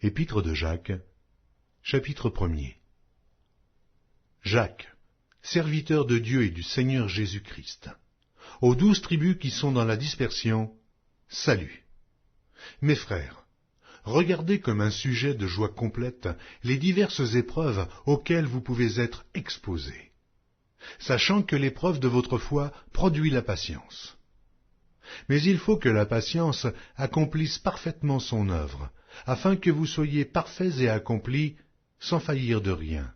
Épître de Jacques, chapitre 1er. Jacques, serviteur de Dieu et du Seigneur Jésus-Christ, aux 12 tribus qui sont dans la dispersion, salut. Mes frères, regardez comme un sujet de joie complète les diverses épreuves auxquelles vous pouvez être exposés, sachant que l'épreuve de votre foi produit la patience. Mais il faut que la patience accomplisse parfaitement son œuvre, afin que vous soyez parfaits et accomplis, sans faillir de rien.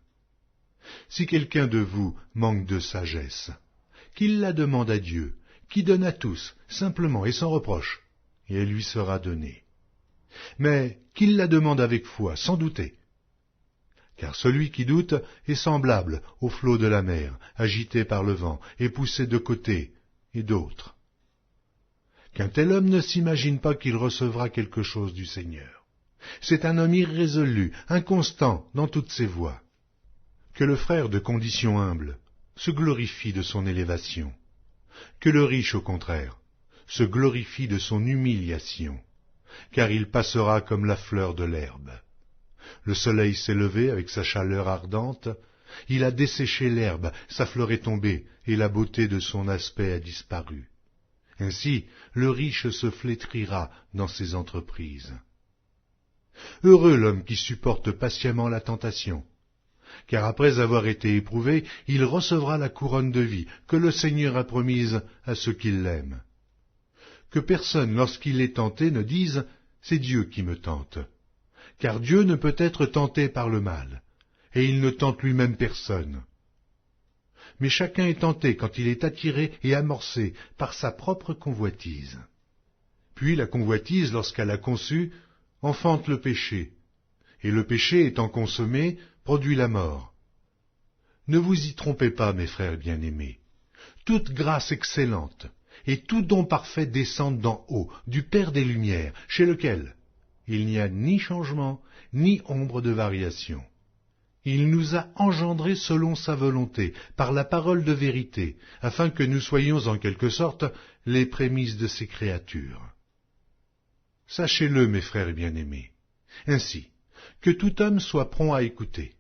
Si quelqu'un de vous manque de sagesse, qu'il la demande à Dieu, qui donne à tous, simplement et sans reproche, et elle lui sera donnée. Mais qu'il la demande avec foi, sans douter. Car celui qui doute est semblable au flot de la mer, agité par le vent, et poussé de côté et d'autre. Qu'un tel homme ne s'imagine pas qu'il recevra quelque chose du Seigneur. C'est un homme irrésolu, inconstant dans toutes ses voies. Que le frère de condition humble se glorifie de son élévation, que le riche, au contraire, se glorifie de son humiliation, car il passera comme la fleur de l'herbe. Le soleil s'est levé avec sa chaleur ardente, il a desséché l'herbe, sa fleur est tombée, et la beauté de son aspect a disparu. Ainsi, le riche se flétrira dans ses entreprises. Heureux l'homme qui supporte patiemment la tentation, car après avoir été éprouvé, il recevra la couronne de vie que le Seigneur a promise à ceux qui l'aiment. Que personne, lorsqu'il est tenté, ne dise « c'est Dieu qui me tente », car Dieu ne peut être tenté par le mal, et il ne tente lui-même personne. Mais chacun est tenté quand il est attiré et amorcé par sa propre convoitise. Puis la convoitise, lorsqu'elle a conçu, enfante le péché, et le péché étant consommé, produit la mort. Ne vous y trompez pas, mes frères bien-aimés. Toute grâce excellente et tout don parfait descendent d'en haut, du Père des Lumières, chez lequel il n'y a ni changement, ni ombre de variation. Il nous a engendrés selon sa volonté, par la parole de vérité, afin que nous soyons en quelque sorte les prémices de ses créatures. Sachez-le, mes frères bien-aimés, ainsi, que tout homme soit prompt à écouter,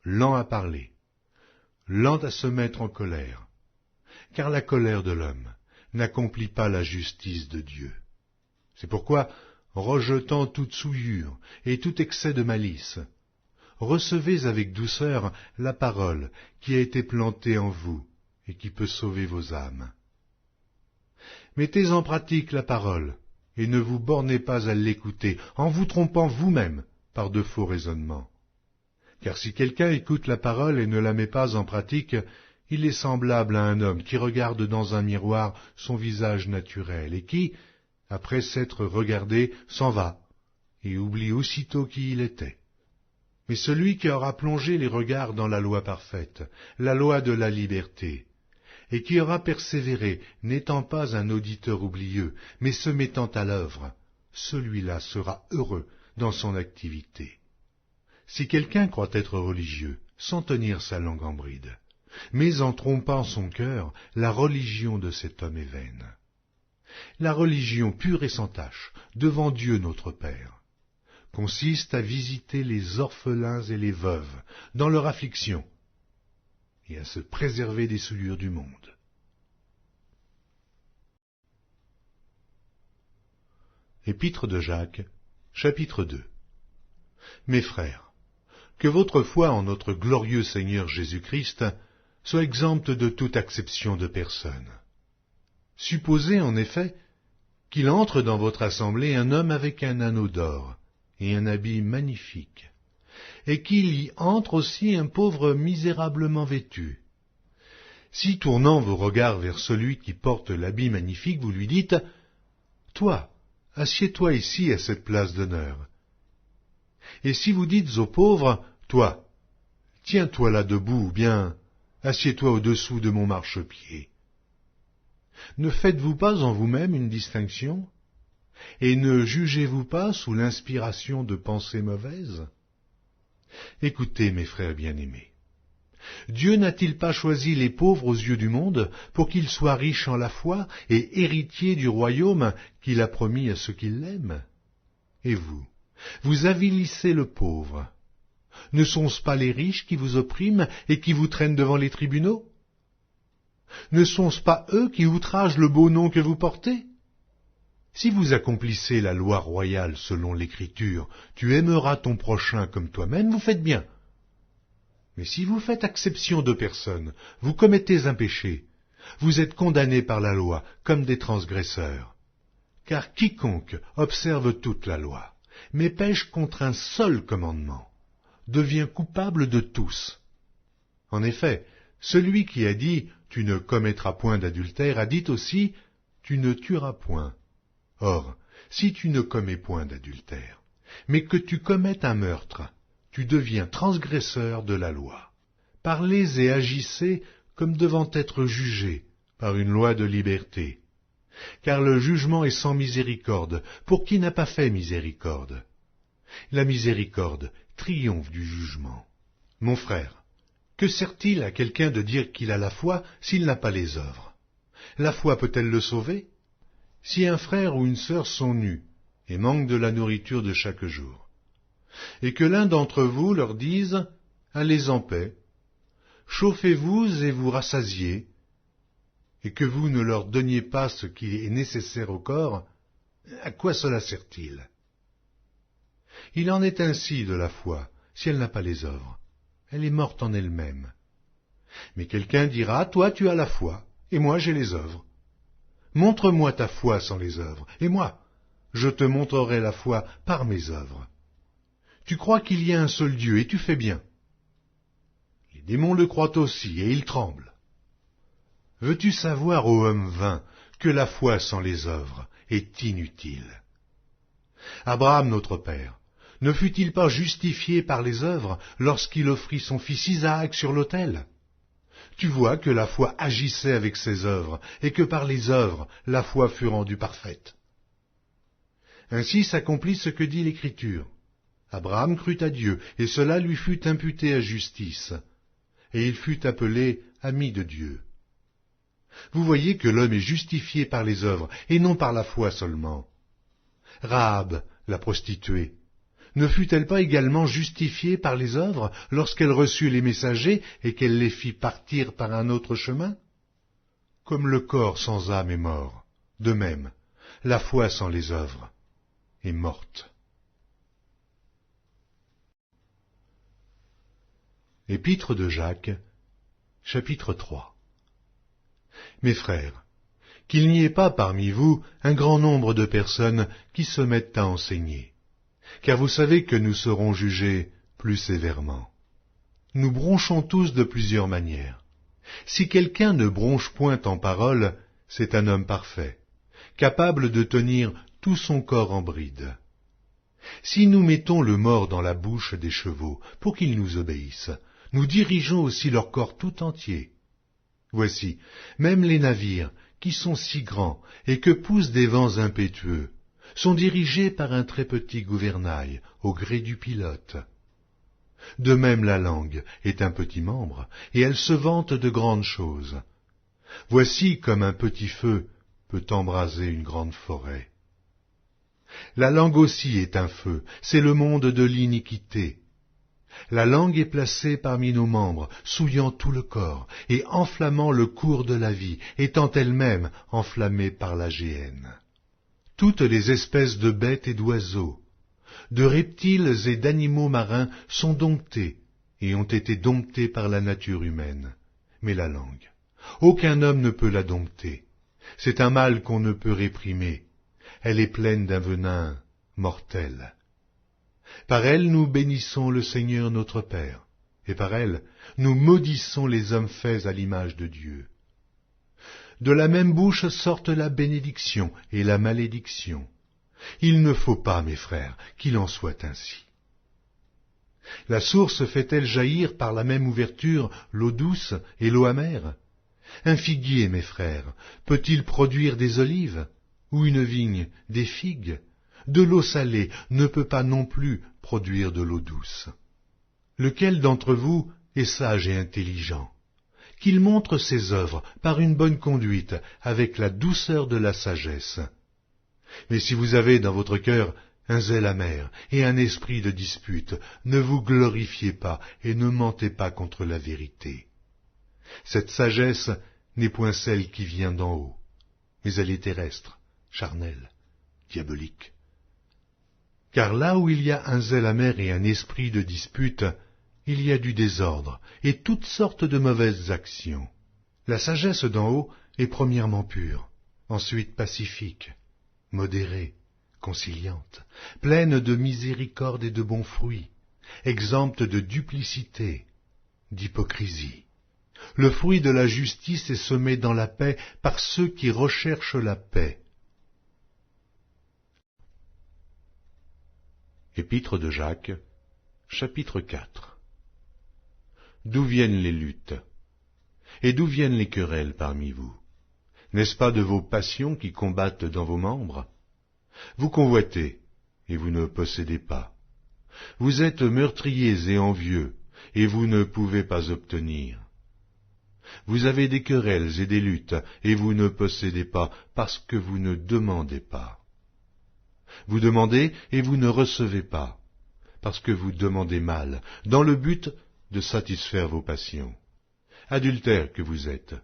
lent à parler, lent à se mettre en colère, car la colère de l'homme n'accomplit pas la justice de Dieu. C'est pourquoi, rejetant toute souillure et tout excès de malice, recevez avec douceur la parole qui a été plantée en vous et qui peut sauver vos âmes. Mettez en pratique la parole et ne vous bornez pas à l'écouter en vous trompant vous-même par de faux raisonnements. Car si quelqu'un écoute la parole et ne la met pas en pratique, il est semblable à un homme qui regarde dans un miroir son visage naturel et qui, après s'être regardé, s'en va et oublie aussitôt qui il était. Mais celui qui aura plongé les regards dans la loi parfaite, la loi de la liberté, et qui aura persévéré, n'étant pas un auditeur oublieux, mais se mettant à l'œuvre, celui-là sera heureux dans son activité. Si quelqu'un croit être religieux, sans tenir sa langue en bride, mais en trompant son cœur, la religion de cet homme est vaine. La religion pure et sans tache, devant Dieu notre Père, consiste à visiter les orphelins et les veuves dans leur affliction et à se préserver des souillures du monde. Épître de Jacques, chapitre 2. Mes frères, que votre foi en notre glorieux Seigneur Jésus-Christ soit exempte de toute acception de personne. Supposez en effet qu'il entre dans votre assemblée un homme avec un anneau d'or et un habit magnifique, et qu'il y entre aussi un pauvre misérablement vêtu. Si, tournant vos regards vers celui qui porte l'habit magnifique, vous lui dites « Toi, assieds-toi ici à cette place d'honneur. » Et si vous dites au pauvre « Toi, tiens-toi là debout, ou bien assieds-toi au-dessous de mon marchepied. » Ne faites-vous pas en vous-même une distinction ? Et ne jugez-vous pas sous l'inspiration de pensées mauvaises ? Écoutez, mes frères bien-aimés, Dieu n'a-t-il pas choisi les pauvres aux yeux du monde pour qu'ils soient riches en la foi et héritiers du royaume qu'il a promis à ceux qui l'aiment ? Et vous, Vous avilissez le pauvre. Ne sont-ce pas les riches qui vous oppriment et qui vous traînent devant les tribunaux? Ne sont-ce pas eux qui outragent le beau nom que vous portez? Si vous accomplissez la loi royale selon l'Écriture, tu aimeras ton prochain comme toi-même, vous faites bien. Mais si vous faites exception de personne, vous commettez un péché, vous êtes condamnés par la loi comme des transgresseurs. Car quiconque observe toute la loi, mais pêche contre un seul commandement, devient coupable de tous. En effet, celui qui a dit « Tu ne commettras point d'adultère » a dit aussi « Tu ne tueras point ». Or, si tu ne commets point d'adultère, mais que tu commettes un meurtre, tu deviens transgresseur de la loi. Parlez et agissez comme devant être jugés par une loi de liberté. Car le jugement est sans miséricorde pour qui n'a pas fait miséricorde. La miséricorde triomphe du jugement. Mon frère, que sert-il à quelqu'un de dire qu'il a la foi s'il n'a pas les œuvres? La foi peut-elle le sauver? Si un frère ou une sœur sont nus et manquent de la nourriture de chaque jour, et que l'un d'entre vous leur dise « Allez en paix, chauffez-vous et vous rassasiez », et que vous ne leur donniez pas ce qui est nécessaire au corps, à quoi cela sert-il? Il en est ainsi de la foi, si elle n'a pas les œuvres. Elle est morte en elle-même. Mais quelqu'un dira, toi tu as la foi, et moi j'ai les œuvres. Montre-moi ta foi sans les œuvres, et moi, je te montrerai la foi par mes œuvres. Tu crois qu'il y a un seul Dieu, et tu fais bien. Les démons le croient aussi, et ils tremblent. Veux-tu savoir, ô homme vain, que la foi sans les œuvres est inutile? Abraham, notre père, ne fut-il pas justifié par les œuvres lorsqu'il offrit son fils Isaac sur l'autel? Tu vois que la foi agissait avec ses œuvres, et que par les œuvres, la foi fut rendue parfaite. Ainsi s'accomplit ce que dit l'Écriture. Abraham crut à Dieu, et cela lui fut imputé à justice, et il fut appelé ami de Dieu. Vous voyez que l'homme est justifié par les œuvres, et non par la foi seulement. Rahab, la prostituée, ne fut-elle pas également justifiée par les œuvres lorsqu'elle reçut les messagers et qu'elle les fit partir par un autre chemin? Comme le corps sans âme est mort, de même, la foi sans les œuvres est morte. Épître de Jacques, chapitre 3. Mes frères, qu'il n'y ait pas parmi vous un grand nombre de personnes qui se mettent à enseigner, car vous savez que nous serons jugés plus sévèrement. Nous bronchons tous de plusieurs manières. Si quelqu'un ne bronche point en parole, c'est un homme parfait, capable de tenir tout son corps en bride. Si nous mettons le mors dans la bouche des chevaux pour qu'ils nous obéissent, nous dirigeons aussi leur corps tout entier. Voici, même les navires, qui sont si grands et que poussent des vents impétueux, sont dirigés par un très petit gouvernail, au gré du pilote. De même la langue est un petit membre, et elle se vante de grandes choses. Voici comme un petit feu peut embraser une grande forêt. La langue aussi est un feu, c'est le monde de l'iniquité. La langue est placée parmi nos membres, souillant tout le corps, et enflammant le cours de la vie, étant elle-même enflammée par la géhenne. Toutes les espèces de bêtes et d'oiseaux, de reptiles et d'animaux marins sont domptés, et ont été domptés par la nature humaine. Mais la langue, aucun homme ne peut la dompter. C'est un mal qu'on ne peut réprimer. Elle est pleine d'un venin mortel. Par elle nous bénissons le Seigneur notre Père, et par elle nous maudissons les hommes faits à l'image de Dieu. De la même bouche sortent la bénédiction et la malédiction. Il ne faut pas, mes frères, qu'il en soit ainsi. La source fait-elle jaillir par la même ouverture l'eau douce et l'eau amère? Un figuier, mes frères, peut-il produire des olives, ou une vigne des figues? De l'eau salée ne peut pas non plus produire de l'eau douce. Lequel d'entre vous est sage et intelligent? Qu'il montre ses œuvres par une bonne conduite, avec la douceur de la sagesse. Mais si vous avez dans votre cœur un zèle amer et un esprit de dispute. Ne vous glorifiez pas et ne mentez pas contre la vérité. Cette sagesse n'est point celle qui vient d'en haut, mais elle est terrestre, charnelle, diabolique. Car là où il y a un zèle amer et un esprit de dispute, il y a du désordre et toutes sortes de mauvaises actions. La sagesse d'en haut est premièrement pure, ensuite pacifique, modérée, conciliante, pleine de miséricorde et de bons fruits, exempte de duplicité, d'hypocrisie. Le fruit de la justice est semé dans la paix par ceux qui recherchent la paix. Épître de Jacques, chapitre 4. D'où viennent les luttes? Et d'où viennent les querelles parmi vous? N'est-ce pas de vos passions qui combattent dans vos membres? Vous convoitez, et vous ne possédez pas. Vous êtes meurtriers et envieux, et vous ne pouvez pas obtenir. Vous avez des querelles et des luttes, et vous ne possédez pas, parce que vous ne demandez pas. Vous demandez, et vous ne recevez pas, parce que vous demandez mal, dans le but de satisfaire vos passions. Adultères que vous êtes.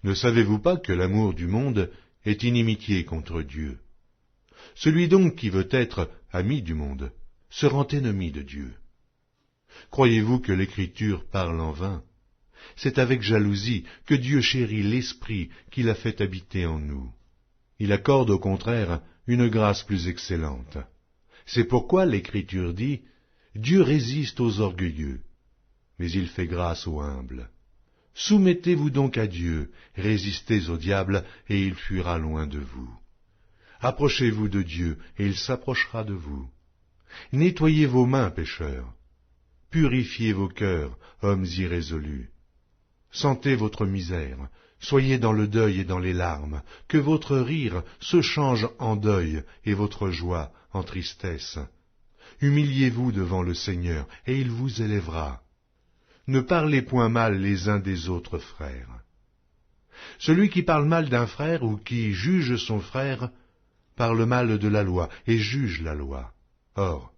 Ne savez-vous pas que l'amour du monde est inimitié contre Dieu? Celui donc qui veut être ami du monde se rend ennemi de Dieu. Croyez-vous que l'Écriture parle en vain? C'est avec jalousie que Dieu chérit l'Esprit qu'il a fait habiter en nous. Il accorde au contraire une grâce plus excellente. C'est pourquoi l'Écriture dit « Dieu résiste aux orgueilleux, mais il fait grâce aux humbles. Soumettez-vous donc à Dieu, résistez au diable, et il fuira loin de vous. Approchez-vous de Dieu, et il s'approchera de vous. Nettoyez vos mains, pécheurs. Purifiez vos cœurs, hommes irrésolus. Sentez votre misère, soyez dans le deuil et dans les larmes, que votre rire se change en deuil et votre joie en tristesse. Humiliez-vous devant le Seigneur, et il vous élèvera. Ne parlez point mal les uns des autres frères. Celui qui parle mal d'un frère ou qui juge son frère parle mal de la loi et juge la loi. Or,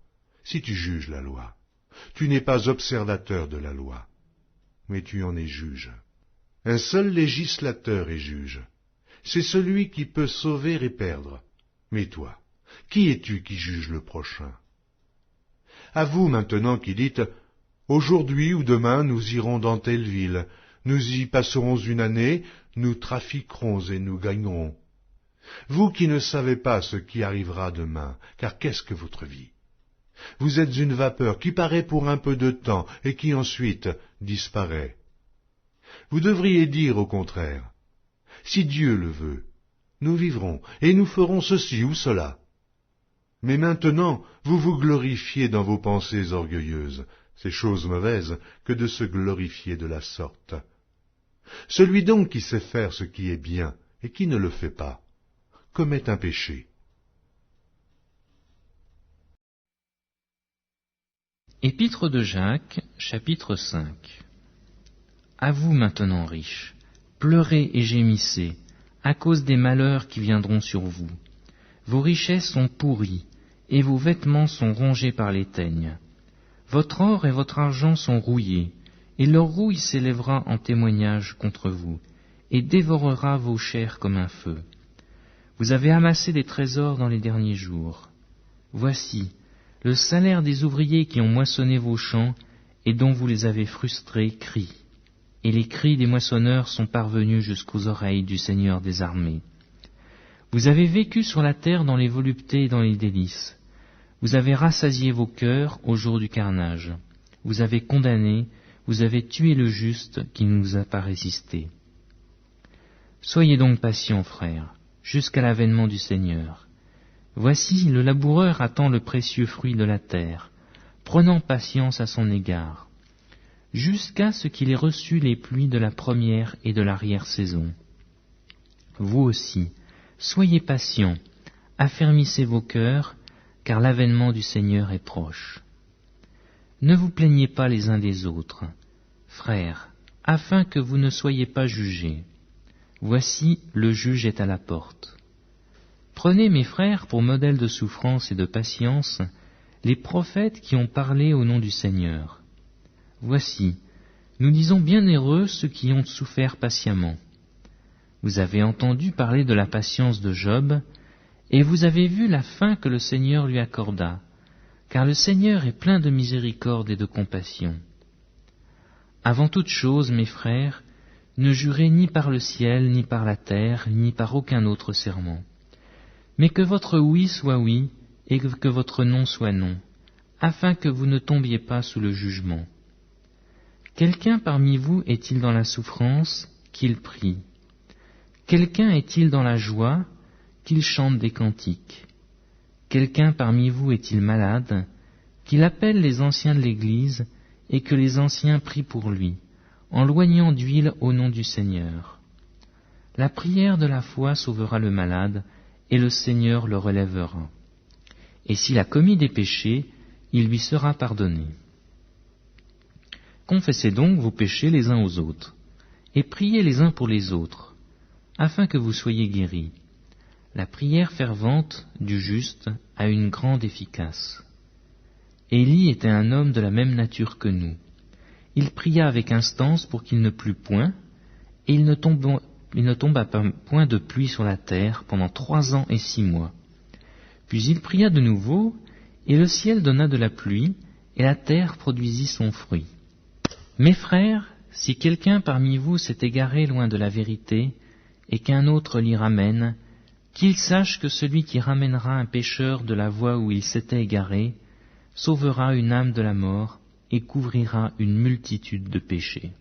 si tu juges la loi, tu n'es pas observateur de la loi, mais tu en es juge. Un seul législateur est juge. C'est celui qui peut sauver et perdre. Mais toi, qui es-tu qui juge le prochain? À vous maintenant qui dites « Aujourd'hui ou demain nous irons dans telle ville, nous y passerons une année, nous trafiquerons et nous gagnerons. » Vous qui ne savez pas ce qui arrivera demain, car qu'est-ce que votre vie? Vous êtes une vapeur qui paraît pour un peu de temps et qui ensuite disparaît. Vous devriez dire au contraire, si Dieu le veut, nous vivrons et nous ferons ceci ou cela. Mais maintenant, vous vous glorifiez dans vos pensées orgueilleuses, c'est chose mauvaise que de se glorifier de la sorte. Celui donc qui sait faire ce qui est bien et qui ne le fait pas, commet un péché. Épître de Jacques, chapitre 5. À vous maintenant, riches, pleurez et gémissez, à cause des malheurs qui viendront sur vous. Vos richesses sont pourries, et vos vêtements sont rongés par les teignes. Votre or et votre argent sont rouillés, et leur rouille s'élèvera en témoignage contre vous, et dévorera vos chairs comme un feu. Vous avez amassé des trésors dans les derniers jours. Voici, le salaire des ouvriers qui ont moissonné vos champs et dont vous les avez frustrés crie. Et les cris des moissonneurs sont parvenus jusqu'aux oreilles du Seigneur des armées. Vous avez vécu sur la terre dans les voluptés et dans les délices. Vous avez rassasié vos cœurs au jour du carnage. Vous avez condamné, vous avez tué le juste qui ne nous a pas résisté. Soyez donc patients, frères, jusqu'à l'avènement du Seigneur. Voici, le laboureur attend le précieux fruit de la terre, prenant patience à son égard, jusqu'à ce qu'il ait reçu les pluies de la première et de l'arrière-saison. Vous aussi, soyez patients, affermissez vos cœurs, car l'avènement du Seigneur est proche. Ne vous plaignez pas les uns des autres, frères, afin que vous ne soyez pas jugés. Voici, le juge est à la porte. Prenez, mes frères, pour modèle de souffrance et de patience, les prophètes qui ont parlé au nom du Seigneur. Voici, nous disons bienheureux ceux qui ont souffert patiemment. Vous avez entendu parler de la patience de Job, et vous avez vu la fin que le Seigneur lui accorda, car le Seigneur est plein de miséricorde et de compassion. Avant toute chose, mes frères, ne jurez ni par le ciel, ni par la terre, ni par aucun autre serment. Mais que votre oui soit oui, et que votre non soit non, afin que vous ne tombiez pas sous le jugement. Quelqu'un parmi vous est-il dans la souffrance, qu'il prie. Quelqu'un est-il dans la joie, qu'il chante des cantiques. Quelqu'un parmi vous est-il malade, qu'il appelle les anciens de l'Église, et que les anciens prient pour lui, en loignant d'huile au nom du Seigneur. La prière de la foi sauvera le malade, et le Seigneur le relèvera. Et s'il a commis des péchés, il lui sera pardonné. Confessez donc vos péchés les uns aux autres, et priez les uns pour les autres, afin que vous soyez guéris. La prière fervente du juste a une grande efficace. Élie était un homme de la même nature que nous. Il pria avec instance pour qu'il ne plût point, et il ne tomba point de pluie sur la terre pendant 3 ans et 6 mois. Puis il pria de nouveau, et le ciel donna de la pluie, et la terre produisit son fruit. Mes frères, si quelqu'un parmi vous s'est égaré loin de la vérité, et qu'un autre l'y ramène, qu'il sache que celui qui ramènera un pécheur de la voie où il s'était égaré, sauvera une âme de la mort et couvrira une multitude de péchés.